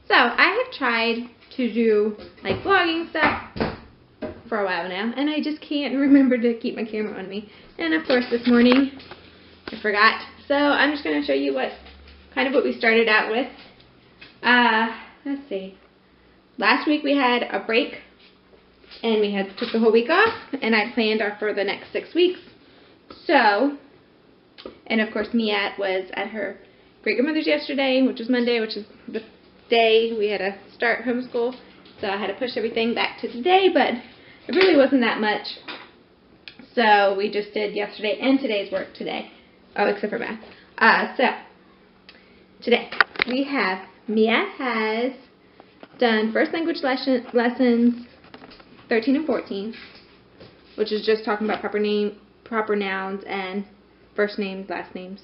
So I have tried to do like vlogging stuff for a while now, and I just can't remember to keep my camera on me. And of course this morning I forgot. So I'm just going to show you what we started out with. Let's see. Last week we had a break and we took the whole week off, and I planned for the next 6 weeks. So, and of course Miat was at her great grandmother's yesterday, which was Monday, which is the day we had to start homeschool. So I had to push everything back to today, but it really wasn't that much. So we just did yesterday and today's work today. Oh, except for math. So today we have Mia has done first language lessons 13 and 14, which is just talking about proper nouns and first names, last names,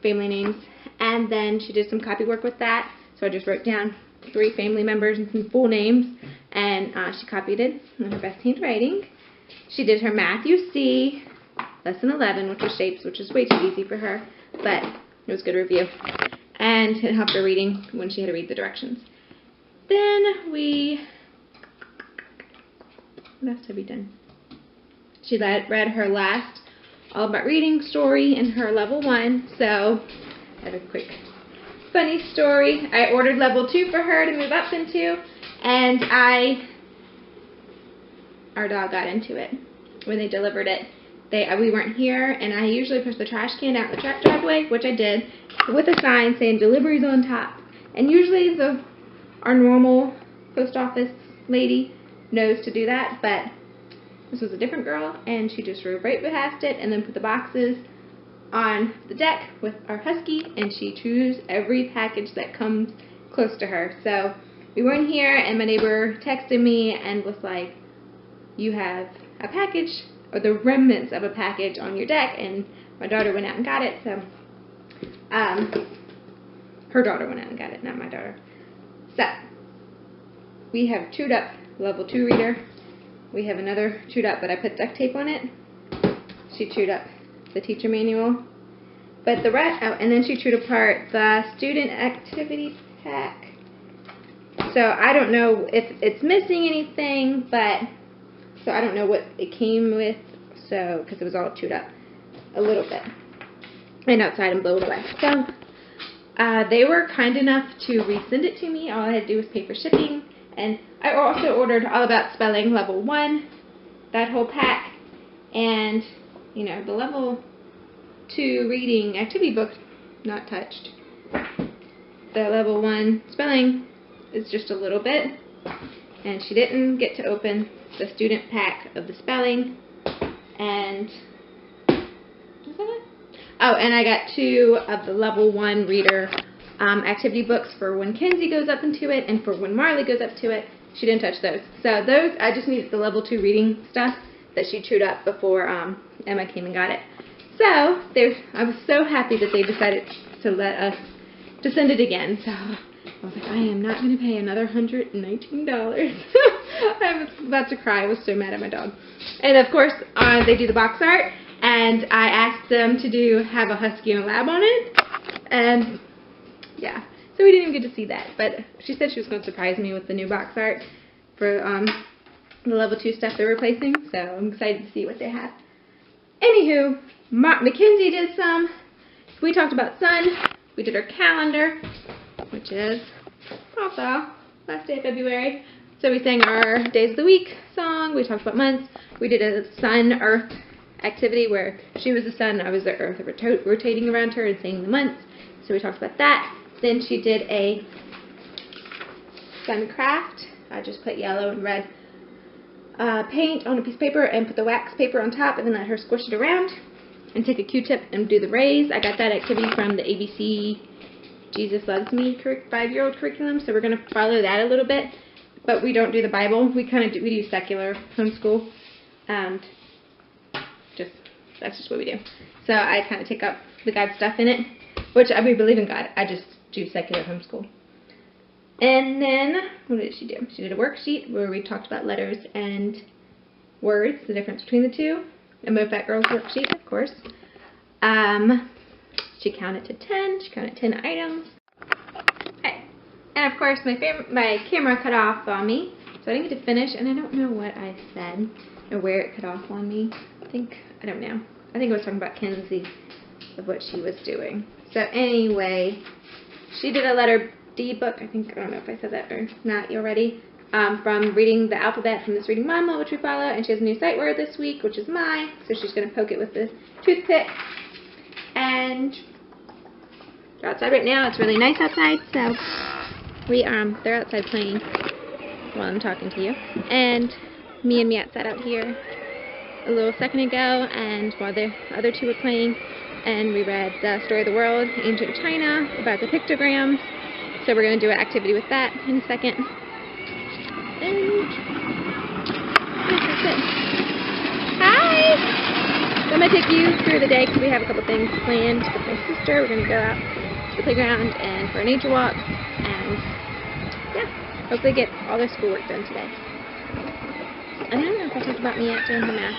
family names. And then she did some copy work with that. So I just wrote down 3 family members and some full names, and she copied it in her best handwriting. She did her math UC lesson 11, which was shapes, which is way too easy for her, but it was a good review. And it helped her reading when she had to read the directions. Then what else have we done? She read her last All About Reading story in her level 1. So I have a quick funny story. I ordered level 2 for her to move up into, and our dog got into it when they delivered it. We weren't here, and I usually push the trash can out the driveway, which I did, with a sign saying delivery's on top. And usually our normal post office lady knows to do that, but this was a different girl, and she just drove right past it and then put the boxes on the deck with our husky, and she chews every package that comes close to her. So we weren't here, and my neighbor texted me and was like, you have a package, or the remnants of a package on your deck, and my daughter went out and got it. So her daughter went out and got it, not my daughter. So we have chewed up level 2 reader. We have another chewed up, but I put duct tape on it. She chewed up the teacher manual, but the rest, and then she chewed apart the student activity pack. So I don't know if it's missing anything, but so I don't know what it came with, so because it was all chewed up a little bit and outside and blown away. So they were kind enough to resend it to me. All I had to do was pay for shipping, and I also ordered All About Spelling level 1, that whole pack, and you know, the level 2 reading activity book, not touched. The level 1 spelling is just a little bit, and she didn't get to open the student pack of the spelling. And was that it? Oh, and I got 2 of the level 1 reader activity books for when Kenzie goes up into it and for when Marley goes up to it. She didn't touch those. So those, I just needed the level 2 reading stuff that she chewed up before Emma came and got it. So I was so happy that they decided to let us to send it again. So I was like, I am not going to pay another $119. I was about to cry. I was so mad at my dog. And of course, they do the box art, and I asked them to have a husky and a lab on it, and yeah, so we didn't even get to see that. But she said she was going to surprise me with the new box art for the level 2 stuff they're replacing, so I'm excited to see what they have. Anywho, Mackenzie did some. We talked about sun. We did our calendar, which is also last day of February. So we sang our days of the week song. We talked about months. We did a sun-earth activity where she was the sun, I was the earth, rotating around her and saying the months. So we talked about that. Then she did a sun craft. I just put yellow and red paint on a piece of paper and put the wax paper on top, and then let her squish it around and take a Q-tip and do the rays. I got that activity from the ABC Jesus Loves Me 5-year-old curriculum, so we're going to follow that a little bit. But we don't do the Bible. We do secular homeschool. That's just what we do. So I kind of take up the God stuff in it, which we believe in God. I just do secular homeschool. And then, what did she do? She did a worksheet where we talked about letters and words, the difference between the two. A Mo Fat Girls worksheet, of course. She counted to 10. She counted 10 items. Okay. And of course, my camera cut off on me, so I didn't get to finish, and I don't know what I said or where it cut off on me. I don't know. I think I was talking about Kenzie, of what she was doing. So anyway, she did a letter D book. I don't know if I said that or not already. From reading the alphabet from this Reading Mama, which we follow, and she has a new sight word this week, which is my. So she's going to poke it with the toothpick. And they're outside right now. It's really nice outside, so they're outside playing while I'm talking to you. And me and Matt sat out here a little second ago, and while the other two were playing, and we read The Story of the World, Ancient China, about the pictograms. So we're going to do an activity with that in a second. And that's it. Hi! So I'm going to take you through the day because we have a couple things planned with my sister. We're going to go out to the playground and for a nature walk, and yeah, hopefully get all their schoolwork done today. I don't know if I talked about me yet doing her math.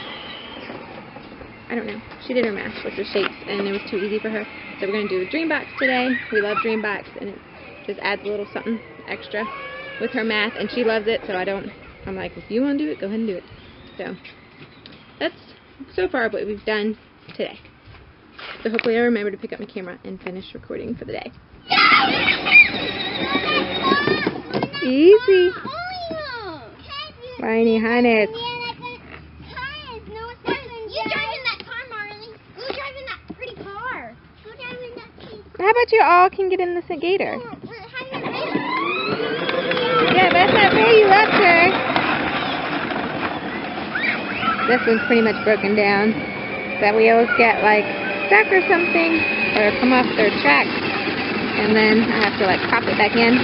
I don't know. She did her math, which was shapes, and it was too easy for her. So we're going to do a dream box today. We love dream box, and it just adds a little something extra with her math, and she loves it, so I'm like, if you want to do it, go ahead and do it. So that's so far what we've done today. So hopefully I'll remember to pick up my camera and finish recording for the day. Easy. Whiny Hannes. How about you all can get in the gator? Yeah, that's not fair. You left her. This one's pretty much broken down. That wheels get like stuck or something, or come off their track, and then I have to like prop it back in.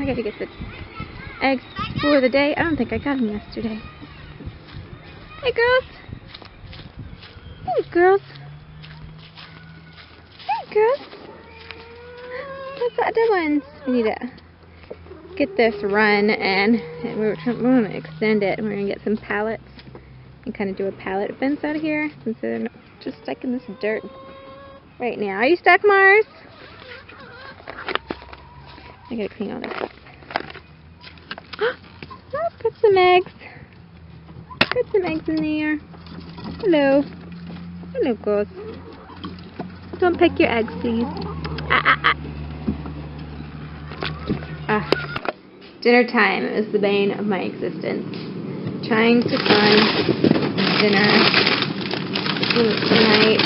I gotta get the eggs for the day. I don't think I got them yesterday. Hey girls. Hey girls. Hey girls. What's the other ones? We need to get this run, and we're going to extend it. We're going to get some pallets and kind of do a pallet fence out here since they're just stuck in this dirt right now. Are you stuck, Mars? I gotta clean all this up. Oh, put some eggs. Put some eggs in there. Hello. Hello, girls. Don't pick your eggs, please. Dinner time is the bane of my existence. Trying to find dinner tonight.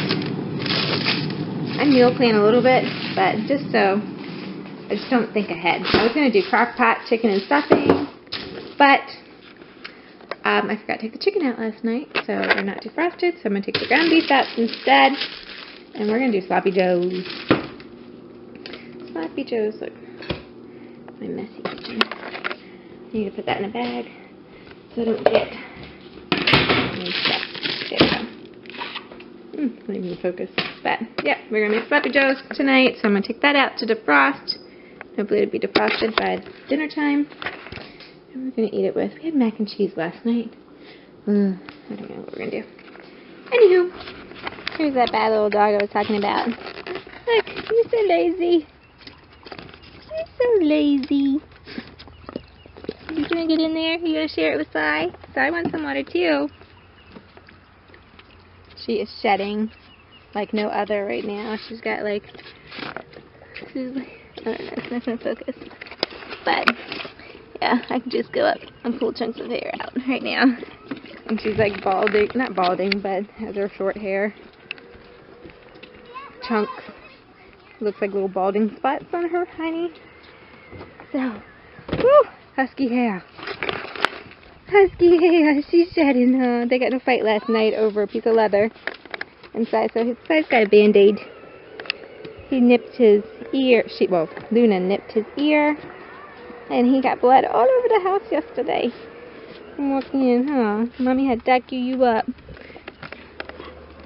I meal plan a little bit, but just so I just don't think ahead. I was going to do crock pot chicken and stuffing, but I forgot to take the chicken out last night, so they're not defrosted, so I'm going to take the ground beef out instead, and we're going to do sloppy joes. Sloppy joes, look, my messy kitchen. I need to put that in a bag, so I don't get any stuff. There we go. Not even focus. But, yeah, we're going to make sloppy joes tonight, so I'm going to take that out to defrost. Hopefully it'll be defrosted by dinner time. And we're going to eat it with, we had mac and cheese last night. I don't know what we're going to do. Anywho, here's that bad little dog I was talking about. Look, he's so lazy. He's so lazy. You going to get in there? You going to share it with Sai? Sai wants some water too. She is shedding like no other right now. She's got like, she's like, I don't know, it's not going to focus. But, yeah, I can just go up and pull chunks of hair out right now. And she's like balding, not balding, but has her short hair. Chunks. Looks like little balding spots on her, honey. So, woo, husky hair. Husky hair, she's shedding, huh? They got in a fight last night over a piece of leather inside, so his side's got a band-aid. He nipped his ear, Luna nipped his ear, and he got blood all over the house yesterday. I'm walking in, huh? Mommy had to duck you up.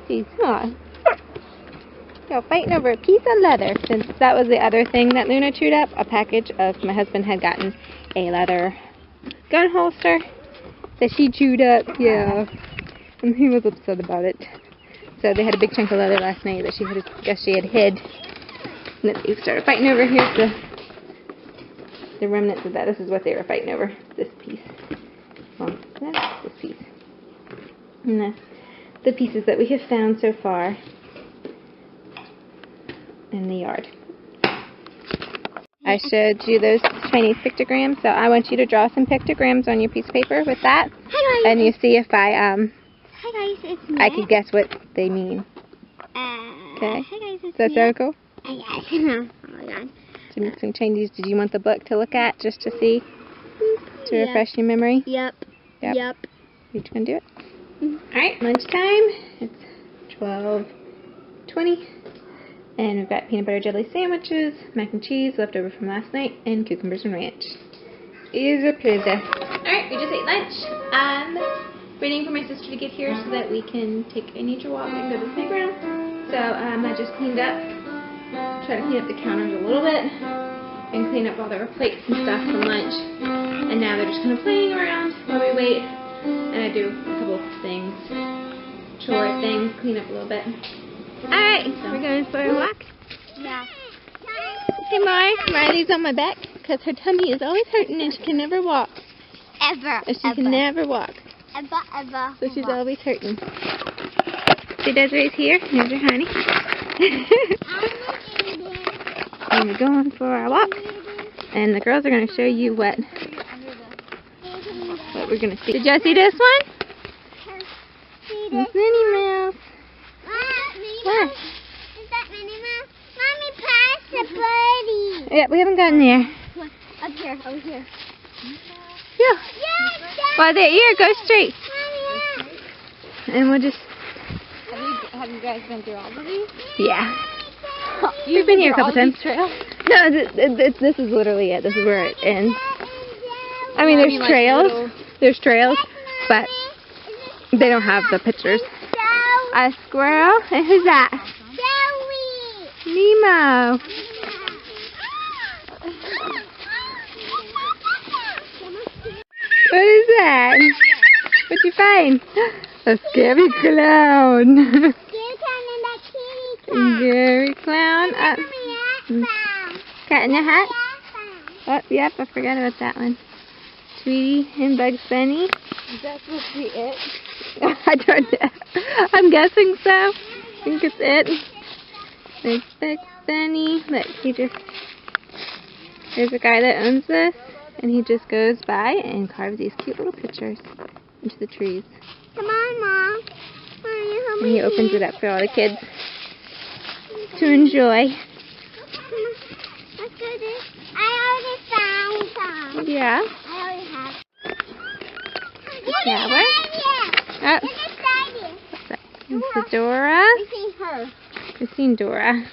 Jeez, huh? Y'all fighting over a piece of leather, since that was the other thing that Luna chewed up. A package of, my husband had gotten a leather gun holster that she chewed up, yeah. And he was upset about it. So they had a big chunk of leather last night that she had, guess she had hid. And then they started fighting over. Here's the remnants of that. This is what they were fighting over. This piece. Well, that's this piece. And the pieces that we have found so far in the yard. I showed you those Chinese pictograms, so I want you to draw some pictograms on your piece of paper with that. Hi guys. And you see if I Hi guys, it's me. I could guess what they mean. Okay. Hi guys, it's Does that sound cool? Oh my god. Some Chinese. Did you want the book to look at just to see? To refresh your memory? Yep. You gonna do it? Alright, lunchtime. It's 12:20. And we've got peanut butter jelly sandwiches, mac and cheese left over from last night, and cucumbers and ranch. Is a pizza. Alright, we just ate lunch. I'm waiting for my sister to get here so that we can take a nature walk and go to the playground. So I just cleaned up, try to clean up the counters a little bit, and clean up all their plates and stuff from lunch. And now they're just kind of playing around while we wait. And I do a couple of things, chore things, clean up a little bit. Alright, so we're going for a walk. Yeah. Hey Marley's on my back because her tummy is always hurting and she can never walk. Ever. Can never walk. Ever. So she's always hurting. See Desiree's here. Here's her honey. And we're going for our walk. And the girls are going to show you what we're going to see. Did y'all see this one? It's Minnie Mouse. What? Is that Minnie Mouse? Mommy, pass the birdie. Yeah, we haven't gotten there. Up here, over here. Yeah. Yes, By the ear, go straight. Mommy, And we'll just... Have you guys been through all of these? Yeah. We've been here a couple times. No, this is literally it. This is where it ends. I mean, there's trails. There's trails, but they don't have the pictures. A squirrel? And who's that? Joey. Nemo. What is that? What'd you find? A scary clown. Scary clown. Cat in the hat? Oh, yep, I forgot about that one. Tweety and Bugs Bunny. Is that supposed to be it? I don't know. I'm guessing so. I think it's it. There's Bugs Bunny. Look, there's a guy that owns this, and he just goes by and carves these cute little pictures into the trees. Come on, Mom. And he opens it up for all the kids to enjoy. Let's do this. I already found some. Yeah. I already have. Flower. Yeah. Oh. What's that? It's Dora. We've seen her. We've seen Dora. Over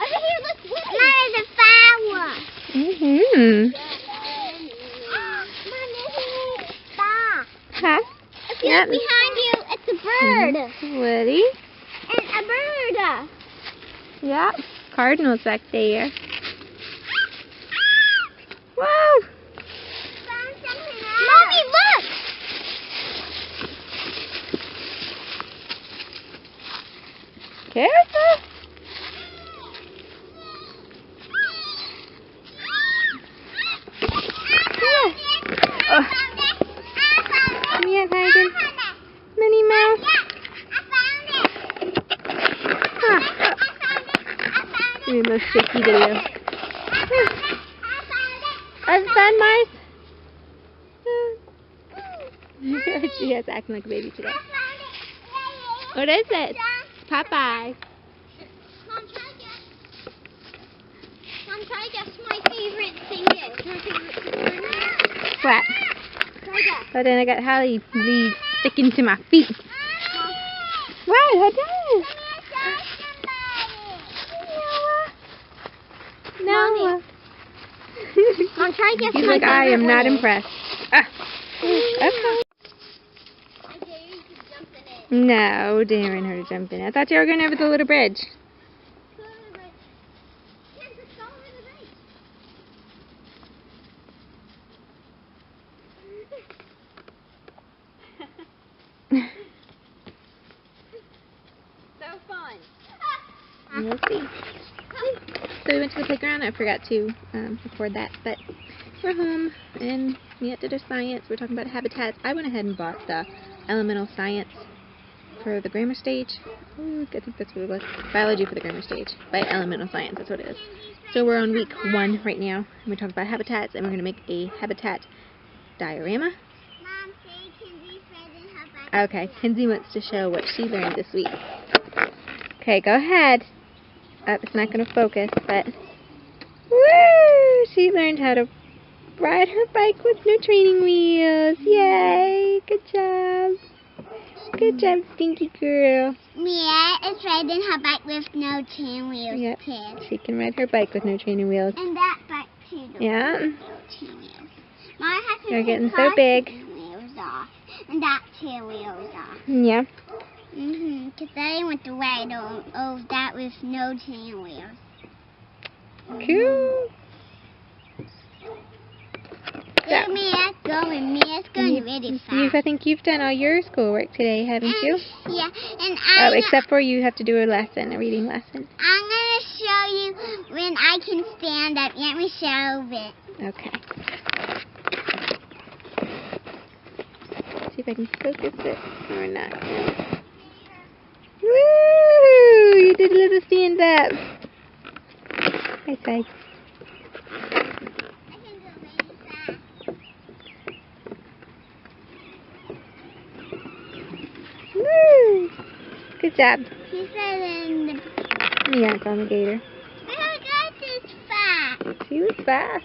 here, look. Mom, there's a flower. Mm-hmm. Huh? See, look behind you. It's a bird. Woody. And a bird. Yeah. Cardinal's back there. Whoa! Mommy, look! Careful! Oh. Come here, Tiger. Minnie Mouse. Huh. Give me the most shaky video. Have fun, Mars. She is acting like a baby today. What is it? It's Popeye. Mom, try to guess my favorite thing is. My favorite word. What? Try guess. But then I got Holly leaves sticking to my feet. What? I did. No. Mom, try to guess He's my like, I am favorite not word. impressed. Ah. Okay. I dare you to jump in it. No, daring her to jump in. I thought you were going over the little bridge. Go over the bridge. Yes, let's go over the bridge. so fun. We'll see. So we went to the playground. I forgot to record that, but we're home and we have to do science. We're talking about habitats. I went ahead and bought the elemental science for the grammar stage. Ooh, I think that's what it was. Biology for the grammar stage by elemental science. That's what it is. So we're on week 1 right now. And we're talking about habitats, and we're going to make a habitat diorama. Mom, say Kinsey, Fred, and how about Okay, Kinsey wants to show what she learned this week. Okay, go ahead. It's not going to focus, but woo! She learned how to ride her bike with no training wheels. Yay! Good job. Good job, stinky girl. Mia is riding her bike with no chain wheels. Yep. Kid. She can ride her bike with no training wheels. And that bike too. Yeah. Chain wheels. Mom has to They're take getting so her big. chain wheels off. And that chain wheels off. Yeah. Because I want to ride on that with no chain wheels. Cool. Look, Mia, going. Mia's going really fast. I think you've done all your schoolwork today, haven't you? Yeah, and Oh, except for you have to do a lesson, a reading lesson. I'm going to show you when I can stand up. Let me show it. Okay. See if I can focus it or not. Woo! You did a little stand up. High five. I can go really fast. Woo! Good job. She's riding the... Yeah, on the gator. Look at this fast. She was fast.